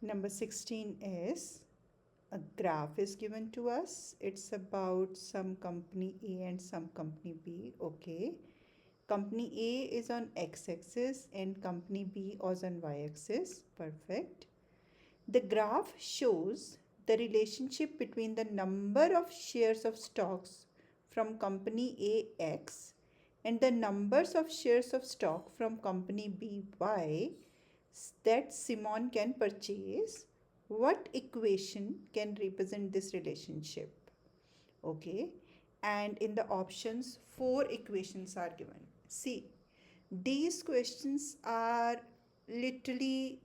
Number 16 is a graph is given to us. It's about some company A and some company B. Okay. Company A is on x-axis and company B is on y-axis. Perfect. The graph shows the relationship between the number of shares of stocks from company A X and the numbers of shares of stock from company B Y that Simon can purchase. What equation can represent this relationship? Okay, and in the options, four equations are given. See, these questions are literally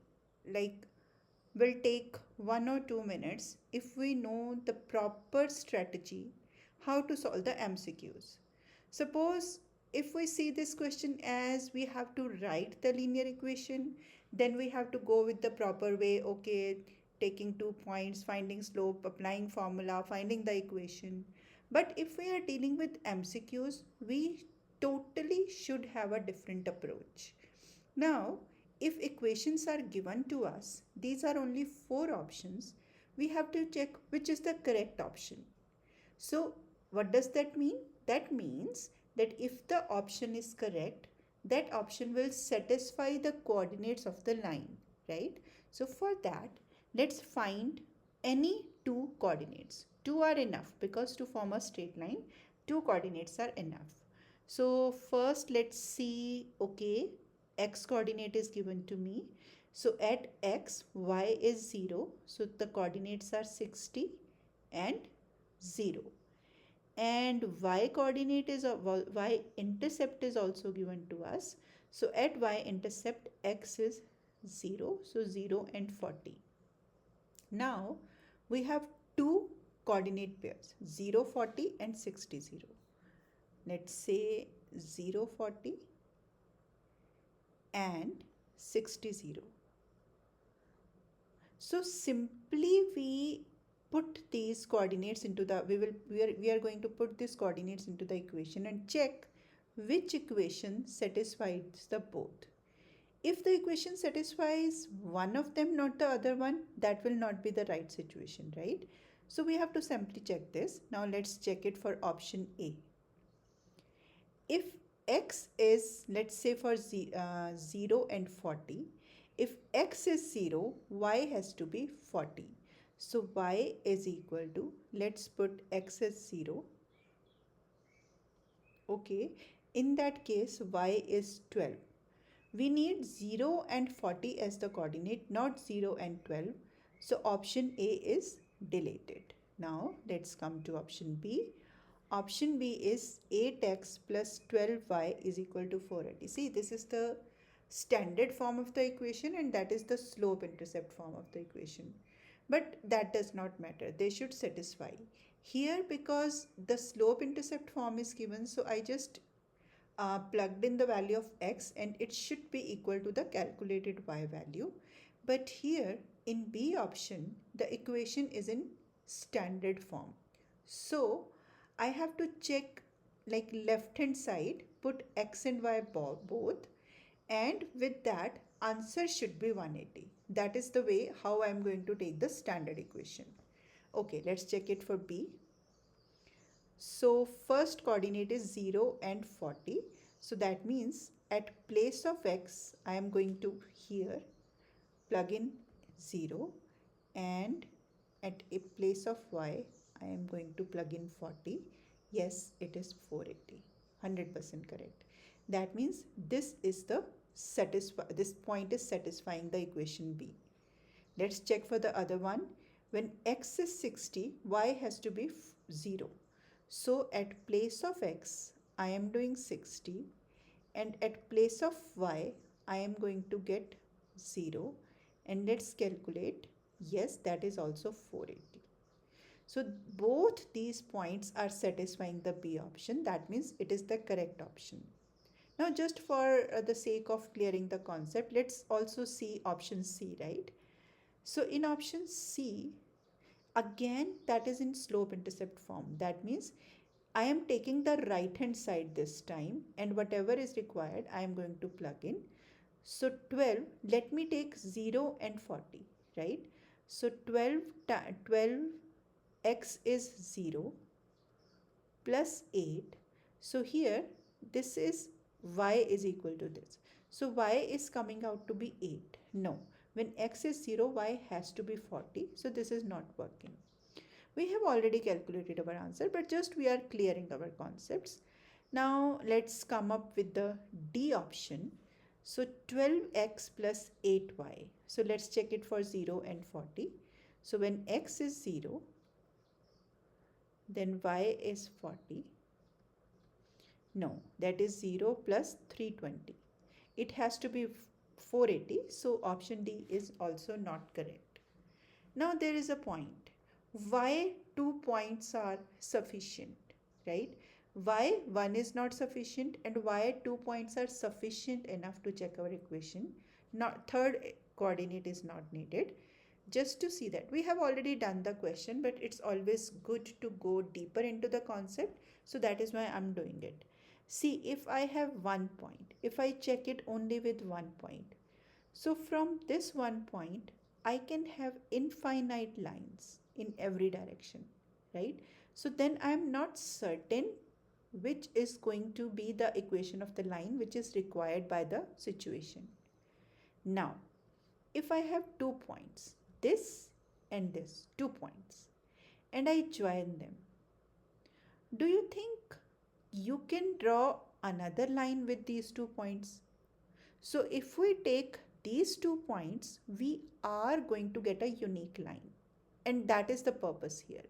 like will take 1 or 2 minutes if we know the proper strategy how to solve the MCQs. Suppose if we see this question as we have to write the linear equation, then we have to go with the proper way. Okay, taking 2 points, finding slope, applying formula, finding the equation. But if we are dealing with MCQs, we totally should have a different approach. Now, if equations are given to us, these are only four options. We have to check which is the correct option. So, what does that mean? That means that if the option is correct, that option will satisfy the coordinates of the line, right? So, for that, let's find any two coordinates. Two are enough because to form a straight line, two coordinates are enough. So, first, let's see, okay, x coordinate is given to me. So, at x, y is 0. So, the coordinates are 60 and 0, and y coordinate is y intercept is also given to us. So at y intercept x is 0, so 0 and 40. Now we have two coordinate pairs 0 40 and 60 0. Let's say 0 40 and 60 0. So simply we put these coordinates into the we are going to put these coordinates into the equation and check which equation satisfies the both. If the equation satisfies one of them, not the other one, that will not be the right situation, right? So we have to simply check this. Now let's check it for option A. If x is, let's say for 0 and 40, if x is 0, y has to be 40. So y is equal to, let's put x as 0. Okay, in that case y is 12. We need 0 and 40 as the coordinate, not 0 and 12. So option A is deleted. Now let's come to option B. Option B is 8x plus 12y is equal to 480. See, this is the standard form of the equation and that is the slope-intercept form of the equation. But that does not matter. They should satisfy. Here, because the slope-intercept form is given, so I just plugged in the value of x and it should be equal to the calculated y value. But here in B option, the equation is in standard form. So I have to check like left hand side, put x and y both, and with that answer should be 180. That is the way how I am going to take the standard equation. Okay, let's check it for B. So first coordinate is 0 and 40. So that means at place of x, I am going to here plug in 0, and at a place of y, I am going to plug in 40. Yes, it is 480. 100% correct. That means this is the this point is satisfying the equation B. Let's check for the other one. When x is 60, y has to be 0. So at place of x, I am doing 60, and at place of y, I am going to get 0, and let's calculate. Yes, that is also 480. So both these points are satisfying the B option. That means it is the correct option. Now just for the sake of clearing the concept, let's also see option C, right? So in option C, again that is in slope intercept form. That means I am taking the right hand side this time, and whatever is required I am going to plug in. So 12, let me take 0 and 40. right? So 12x is 0 plus 8. So here this is y is equal to this. So y is coming out to be 8. No, when x is 0, y has to be 40. So this is not working. We have already calculated our answer, but just we are clearing our concepts. Now let's come up with the D option. So 12x plus 8y. So let's check it for 0 and 40. So when x is 0, then y is 40. No, that is 0 plus 320. It has to be 480. So option D is also not correct. Now there is a point. Why 2 points are sufficient, right? Why 1 is not sufficient and why 2 points are sufficient enough to check our equation. Not third coordinate is not needed. Just to see that, we have already done the question, but it's always good to go deeper into the concept. So that is why I'm doing it. See, if I have 1 point, if I check it only with 1 point, so from this 1 point, I can have infinite lines in every direction, right? So then I am not certain which is going to be the equation of the line which is required by the situation. Now, if I have 2 points, this and this, 2 points, and I join them, do you think you can draw another line with these 2 points? So if we take these 2 points, we are going to get a unique line. And that is the purpose here.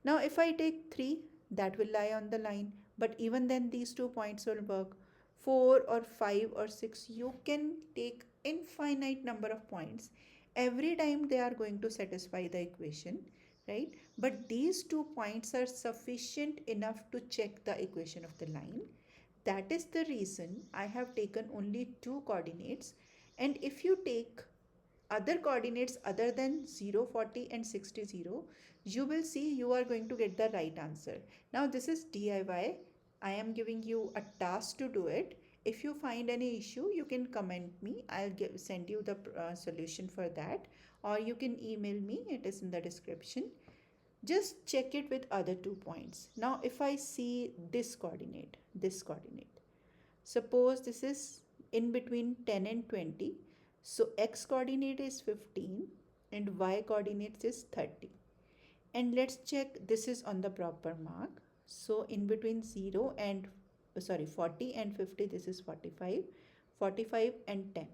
Now if I take 3, that will lie on the line. But even then these 2 points will work. 4 or 5 or 6, you can take infinite number of points. Every time they are going to satisfy the equation, right? But these 2 points are sufficient enough to check the equation of the line. That is the reason I have taken only 2 coordinates. And if you take other coordinates other than 0, 40 and 60, 0, you will see you are going to get the right answer. Now this is DIY. I am giving you a task to do it. If you find any issue, you can comment me. I'll send you the solution for that. Or you can email me. It is in the description. Just check it with other 2 points. Now if I see this coordinate, suppose this is in between 10 and 20. So x coordinate is 15 and y coordinate is 30. And let's check this is on the proper mark. So in between 0 and 40 and 50, this is 45, 45 and 10.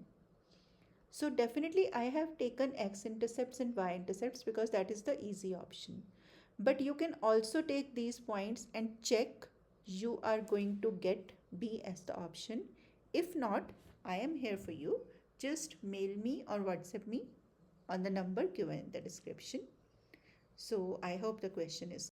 So definitely I have taken x-intercepts and y-intercepts because that is the easy option. But you can also take these points and check you are going to get B as the option. If not, I am here for you. Just mail me or WhatsApp me on the number given in the description. So I hope the question is